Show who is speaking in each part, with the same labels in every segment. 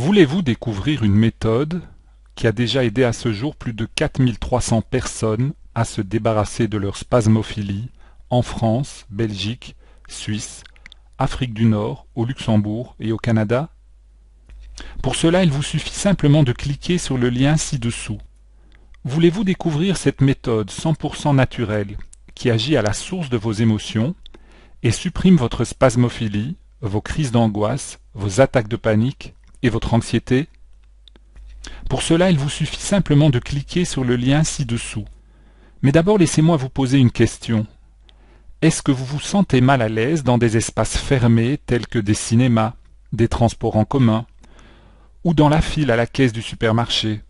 Speaker 1: Voulez-vous découvrir une méthode qui a déjà aidé à ce jour plus de 4300 personnes à se débarrasser de leur spasmophilie en France, Belgique, Suisse, Afrique du Nord, au Luxembourg et au Canada? Pour cela, il vous suffit simplement de cliquer sur le lien ci-dessous. Voulez-vous découvrir cette méthode 100% naturelle qui agit à la source de vos émotions et supprime votre spasmophilie, vos crises d'angoisse, vos attaques de panique et votre anxiété? Pour cela, il vous suffit simplement de cliquer sur le lien ci-dessous. Mais d'abord, laissez-moi vous poser une question. Est-ce que vous vous sentez mal à l'aise dans des espaces fermés tels que des cinémas, des transports en commun, ou dans la file à la caisse du supermarché?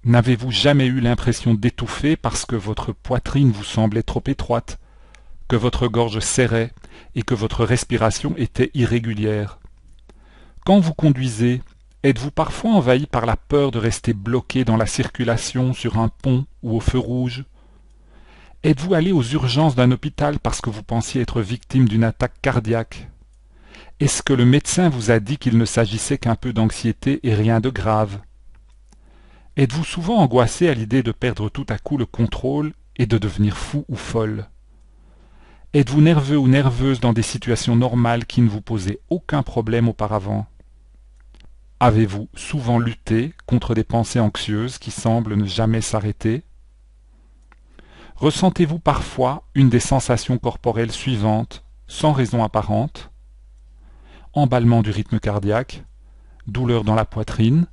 Speaker 1: N'avez-vous jamais eu l'impression d'étouffer parce que votre poitrine vous semblait trop étroite, que votre gorge serrait et que votre respiration était irrégulière? Quand vous conduisez, êtes-vous parfois envahi par la peur de rester bloqué dans la circulation sur un pont ou au feu rouge? Êtes-vous allé aux urgences d'un hôpital parce que vous pensiez être victime d'une attaque cardiaque? Est-ce que le médecin vous a dit qu'il ne s'agissait qu'un peu d'anxiété et rien de grave? Êtes-vous souvent angoissé à l'idée de perdre tout à coup le contrôle et de devenir fou ou folle? Êtes-vous nerveux ou nerveuse dans des situations normales qui ne vous posaient aucun problème auparavant? Avez-vous souvent lutté contre des pensées anxieuses qui semblent ne jamais s'arrêter? Ressentez-vous parfois une des sensations corporelles suivantes, sans raison apparente? Emballement du rythme cardiaque, douleur dans la poitrine,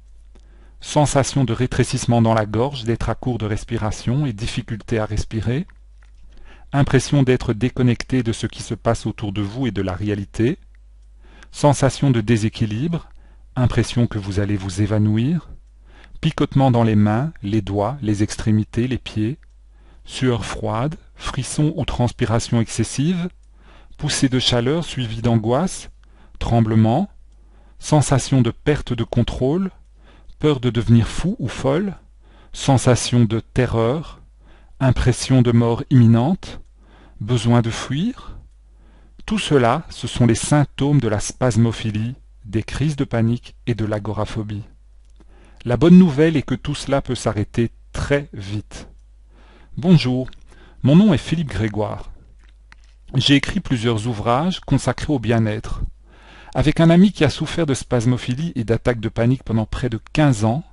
Speaker 1: sensation de rétrécissement dans la gorge, d'être à court de respiration et difficulté à respirer, impression d'être déconnecté de ce qui se passe autour de vous et de la réalité, sensation de déséquilibre, impression que vous allez vous évanouir, picotement dans les mains, les doigts, les extrémités, les pieds, sueur froide, frisson ou transpiration excessive, poussée de chaleur suivie d'angoisse, tremblement, sensation de perte de contrôle, peur de devenir fou ou folle, sensation de terreur, impression de mort imminente, besoin de fuir. Tout cela, ce sont les symptômes de la spasmophilie, des crises de panique et de l'agoraphobie. La bonne nouvelle est que tout cela peut s'arrêter très vite. Bonjour, mon nom est Philippe Grégoire. J'ai écrit plusieurs ouvrages consacrés au bien-être. Avec un ami qui a souffert de spasmophilie et d'attaques de panique pendant près de 15 ans,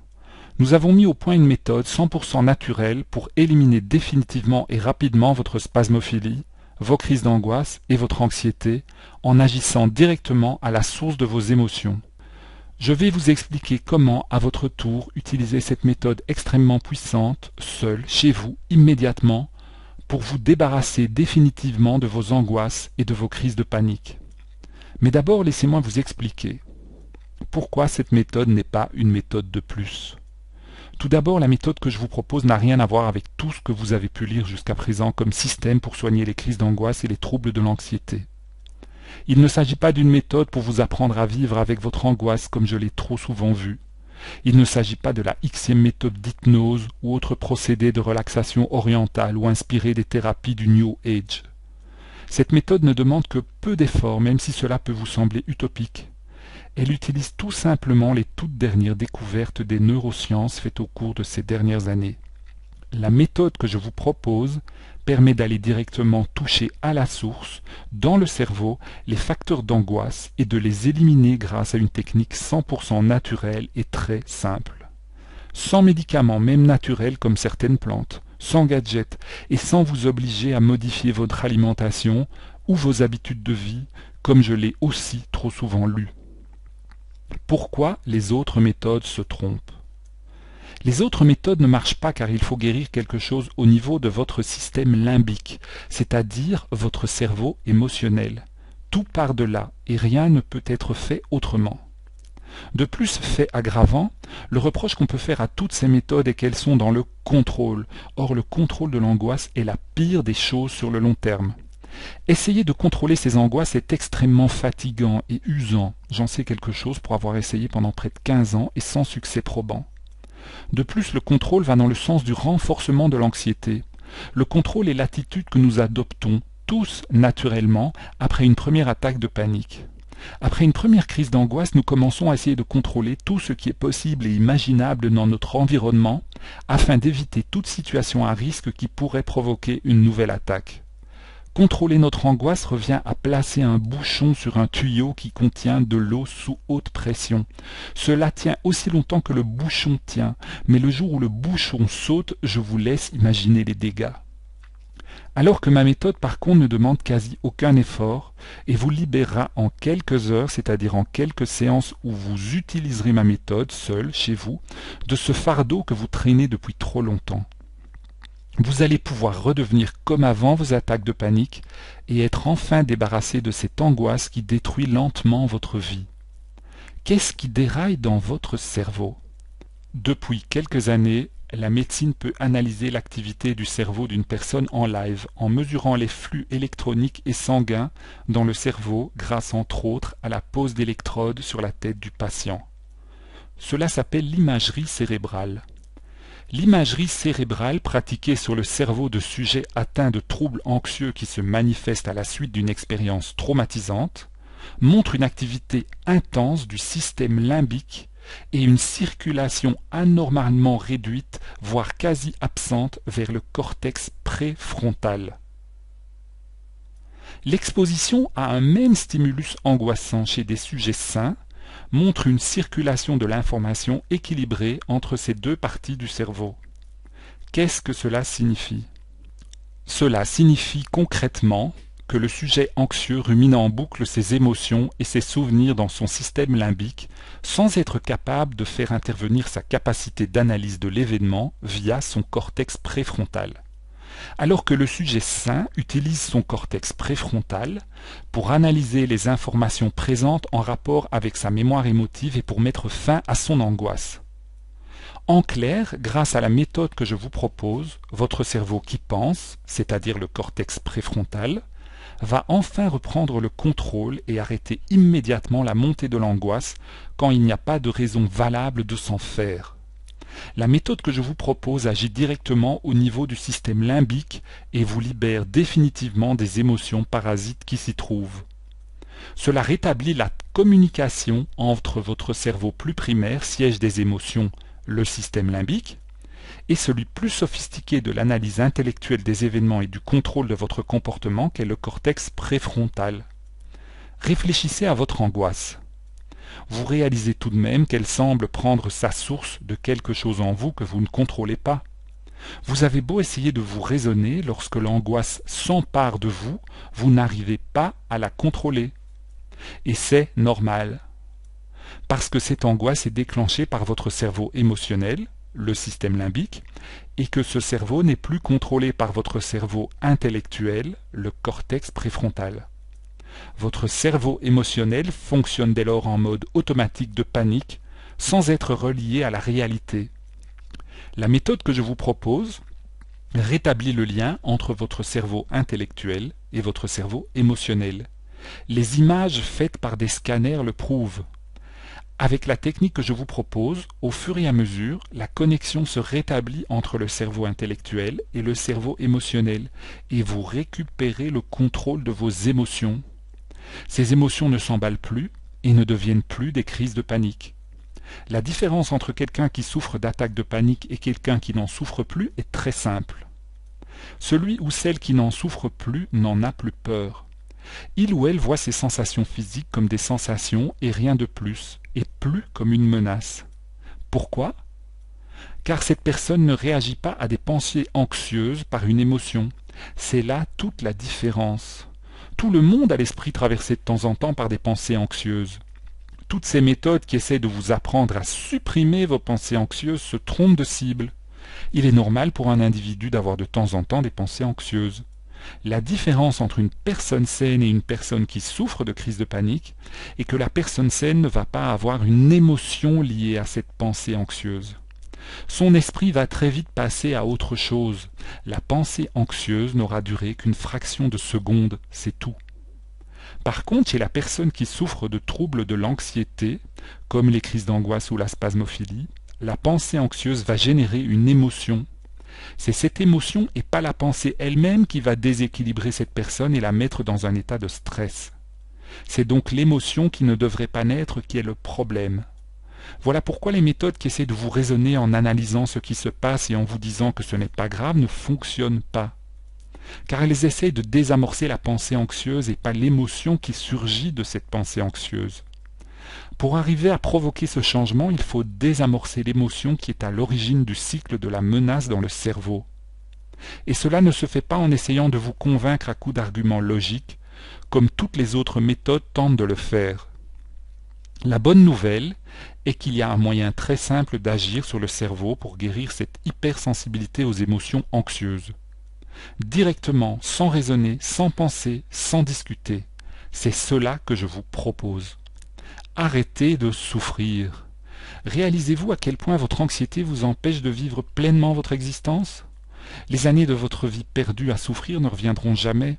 Speaker 1: nous avons mis au point une méthode 100% naturelle pour éliminer définitivement et rapidement votre spasmophilie, vos crises d'angoisse et votre anxiété en agissant directement à la source de vos émotions. Je vais vous expliquer comment, à votre tour, utiliser cette méthode extrêmement puissante, seul, chez vous, immédiatement, pour vous débarrasser définitivement de vos angoisses et de vos crises de panique. Mais d'abord, laissez-moi vous expliquer pourquoi cette méthode n'est pas une méthode de plus. Tout d'abord, la méthode que je vous propose n'a rien à voir avec tout ce que vous avez pu lire jusqu'à présent comme système pour soigner les crises d'angoisse et les troubles de l'anxiété. Il ne s'agit pas d'une méthode pour vous apprendre à vivre avec votre angoisse comme je l'ai trop souvent vu. Il ne s'agit pas de la Xème méthode d'hypnose ou autre procédé de relaxation orientale ou inspiré des thérapies du New Age. Cette méthode ne demande que peu d'efforts, même si cela peut vous sembler utopique. Elle utilise tout simplement les toutes dernières découvertes des neurosciences faites au cours de ces dernières années. La méthode que je vous propose permet d'aller directement toucher à la source, dans le cerveau, les facteurs d'angoisse et de les éliminer grâce à une technique 100% naturelle et très simple. Sans médicaments, même naturels comme certaines plantes, sans gadgets et sans vous obliger à modifier votre alimentation ou vos habitudes de vie, comme je l'ai aussi trop souvent lu. Pourquoi les autres méthodes se trompent? Les autres méthodes ne marchent pas car il faut guérir quelque chose au niveau de votre système limbique, c'est-à-dire votre cerveau émotionnel. Tout part de là et rien ne peut être fait autrement. De plus, fait aggravant, le reproche qu'on peut faire à toutes ces méthodes est qu'elles sont dans le contrôle. Or, le contrôle de l'angoisse est la pire des choses sur le long terme. Essayer de contrôler ces angoisses est extrêmement fatigant et usant. J'en sais quelque chose pour avoir essayé pendant près de 15 ans et sans succès probant. De plus, le contrôle va dans le sens du renforcement de l'anxiété. Le contrôle est l'attitude que nous adoptons tous naturellement après une première attaque de panique. Après une première crise d'angoisse, nous commençons à essayer de contrôler tout ce qui est possible et imaginable dans notre environnement afin d'éviter toute situation à risque qui pourrait provoquer une nouvelle attaque. Contrôler notre angoisse revient à placer un bouchon sur un tuyau qui contient de l'eau sous haute pression. Cela tient aussi longtemps que le bouchon tient, mais le jour où le bouchon saute, je vous laisse imaginer les dégâts. Alors que ma méthode par contre ne demande quasi aucun effort et vous libérera en quelques heures, c'est-à-dire en quelques séances où vous utiliserez ma méthode seul, chez vous, de ce fardeau que vous traînez depuis trop longtemps. Vous allez pouvoir redevenir comme avant vos attaques de panique et être enfin débarrassé de cette angoisse qui détruit lentement votre vie. Qu'est-ce qui déraille dans votre cerveau? Depuis quelques années, la médecine peut analyser l'activité du cerveau d'une personne en live en mesurant les flux électroniques et sanguins dans le cerveau grâce entre autres à la pose d'électrodes sur la tête du patient. Cela s'appelle l'imagerie cérébrale. L'imagerie cérébrale pratiquée sur le cerveau de sujets atteints de troubles anxieux qui se manifestent à la suite d'une expérience traumatisante montre une activité intense du système limbique et une circulation anormalement réduite, voire quasi absente, vers le cortex préfrontal. L'exposition à un même stimulus angoissant chez des sujets sains montre une circulation de l'information équilibrée entre ces deux parties du cerveau. Qu'est-ce que cela signifie? Cela signifie concrètement que le sujet anxieux rumine en boucle ses émotions et ses souvenirs dans son système limbique sans être capable de faire intervenir sa capacité d'analyse de l'événement via son cortex préfrontal. Alors que le sujet sain utilise son cortex préfrontal pour analyser les informations présentes en rapport avec sa mémoire émotive et pour mettre fin à son angoisse. En clair, grâce à la méthode que je vous propose, votre cerveau qui pense, c'est-à-dire le cortex préfrontal, va enfin reprendre le contrôle et arrêter immédiatement la montée de l'angoisse quand il n'y a pas de raison valable de s'en faire. La méthode que je vous propose agit directement au niveau du système limbique et vous libère définitivement des émotions parasites qui s'y trouvent. Cela rétablit la communication entre votre cerveau plus primaire, siège des émotions, le système limbique, et celui plus sophistiqué de l'analyse intellectuelle des événements et du contrôle de votre comportement qu'est le cortex préfrontal. Réfléchissez à votre angoisse. Vous réalisez tout de même qu'elle semble prendre sa source de quelque chose en vous que vous ne contrôlez pas. Vous avez beau essayer de vous raisonner, lorsque l'angoisse s'empare de vous, vous n'arrivez pas à la contrôler. Et c'est normal. Parce que cette angoisse est déclenchée par votre cerveau émotionnel, le système limbique, et que ce cerveau n'est plus contrôlé par votre cerveau intellectuel, le cortex préfrontal. Votre cerveau émotionnel fonctionne dès lors en mode automatique de panique, sans être relié à la réalité. La méthode que je vous propose rétablit le lien entre votre cerveau intellectuel et votre cerveau émotionnel. Les images faites par des scanners le prouvent. Avec la technique que je vous propose, au fur et à mesure, la connexion se rétablit entre le cerveau intellectuel et le cerveau émotionnel, et vous récupérez le contrôle de vos émotions. Ces émotions ne s'emballent plus et ne deviennent plus des crises de panique. La différence entre quelqu'un qui souffre d'attaques de panique et quelqu'un qui n'en souffre plus est très simple. Celui ou celle qui n'en souffre plus n'en a plus peur. Il ou elle voit ses sensations physiques comme des sensations et rien de plus, et plus comme une menace. Pourquoi? Car cette personne ne réagit pas à des pensées anxieuses par une émotion. C'est là toute la différence. Tout le monde a l'esprit traversé de temps en temps par des pensées anxieuses. Toutes ces méthodes qui essaient de vous apprendre à supprimer vos pensées anxieuses se trompent de cible. Il est normal pour un individu d'avoir de temps en temps des pensées anxieuses. La différence entre une personne saine et une personne qui souffre de crise de panique est que la personne saine ne va pas avoir une émotion liée à cette pensée anxieuse. Son esprit va très vite passer à autre chose. La pensée anxieuse n'aura duré qu'une fraction de seconde, c'est tout. Par contre, chez la personne qui souffre de troubles de l'anxiété, comme les crises d'angoisse ou la spasmophilie, la pensée anxieuse va générer une émotion. C'est cette émotion et pas la pensée elle-même qui va déséquilibrer cette personne et la mettre dans un état de stress. C'est donc l'émotion qui ne devrait pas naître qui est le problème. Voilà pourquoi les méthodes qui essaient de vous raisonner en analysant ce qui se passe et en vous disant que ce n'est pas grave ne fonctionnent pas. Car elles essayent de désamorcer la pensée anxieuse et pas l'émotion qui surgit de cette pensée anxieuse. Pour arriver à provoquer ce changement, il faut désamorcer l'émotion qui est à l'origine du cycle de la menace dans le cerveau. Et cela ne se fait pas en essayant de vous convaincre à coups d'arguments logiques, comme toutes les autres méthodes tentent de le faire. La bonne nouvelle est qu'il y a un moyen très simple d'agir sur le cerveau pour guérir cette hypersensibilité aux émotions anxieuses. Directement, sans raisonner, sans penser, sans discuter. C'est cela que je vous propose. Arrêtez de souffrir. Réalisez-vous à quel point votre anxiété vous empêche de vivre pleinement votre existence? Les années de votre vie perdues à souffrir ne reviendront jamais.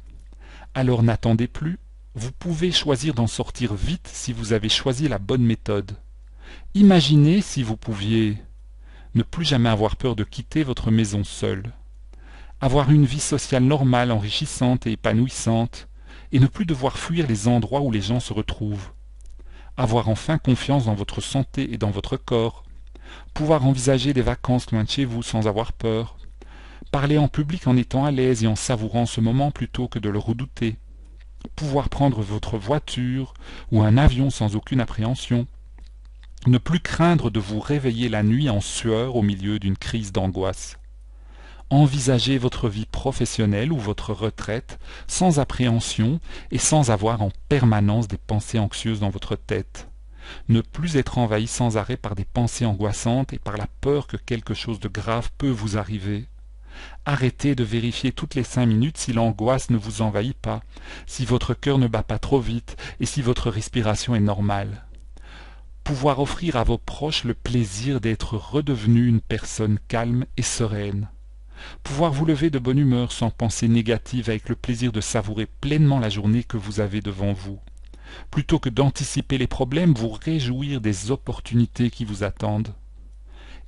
Speaker 1: Alors n'attendez plus. Vous pouvez choisir d'en sortir vite si vous avez choisi la bonne méthode. Imaginez si vous pouviez ne plus jamais avoir peur de quitter votre maison seul, avoir une vie sociale normale, enrichissante et épanouissante, et ne plus devoir fuir les endroits où les gens se retrouvent, avoir enfin confiance dans votre santé et dans votre corps, pouvoir envisager des vacances loin de chez vous sans avoir peur, parler en public en étant à l'aise et en savourant ce moment plutôt que de le redouter, pouvoir prendre votre voiture ou un avion sans aucune appréhension, ne plus craindre de vous réveiller la nuit en sueur au milieu d'une crise d'angoisse. Envisagez votre vie professionnelle ou votre retraite sans appréhension et sans avoir en permanence des pensées anxieuses dans votre tête. Ne plus être envahi sans arrêt par des pensées angoissantes et par la peur que quelque chose de grave peut vous arriver. Arrêtez de vérifier toutes les 5 minutes si l'angoisse ne vous envahit pas, si votre cœur ne bat pas trop vite et si votre respiration est normale. Pouvoir offrir à vos proches le plaisir d'être redevenu une personne calme et sereine. Pouvoir vous lever de bonne humeur sans pensée négative avec le plaisir de savourer pleinement la journée que vous avez devant vous. Plutôt que d'anticiper les problèmes, vous réjouir des opportunités qui vous attendent.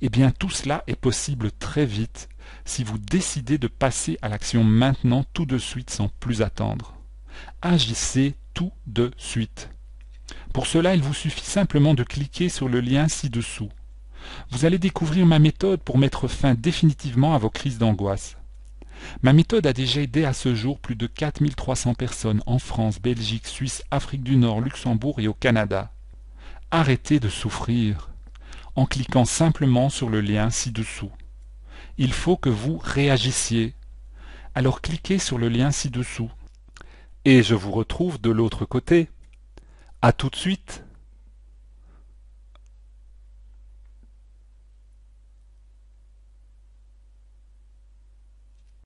Speaker 1: Eh bien tout cela est possible très vite si vous décidez de passer à l'action maintenant tout de suite sans plus attendre. Agissez tout de suite. Pour cela, il vous suffit simplement de cliquer sur le lien ci-dessous. Vous allez découvrir ma méthode pour mettre fin définitivement à vos crises d'angoisse. Ma méthode a déjà aidé à ce jour plus de 4300 personnes en France, Belgique, Suisse, Afrique du Nord, Luxembourg et au Canada. Arrêtez de souffrir en cliquant simplement sur le lien ci-dessous. Il faut que vous réagissiez. Alors cliquez sur le lien ci-dessous. Et je vous retrouve de l'autre côté. À tout de suite.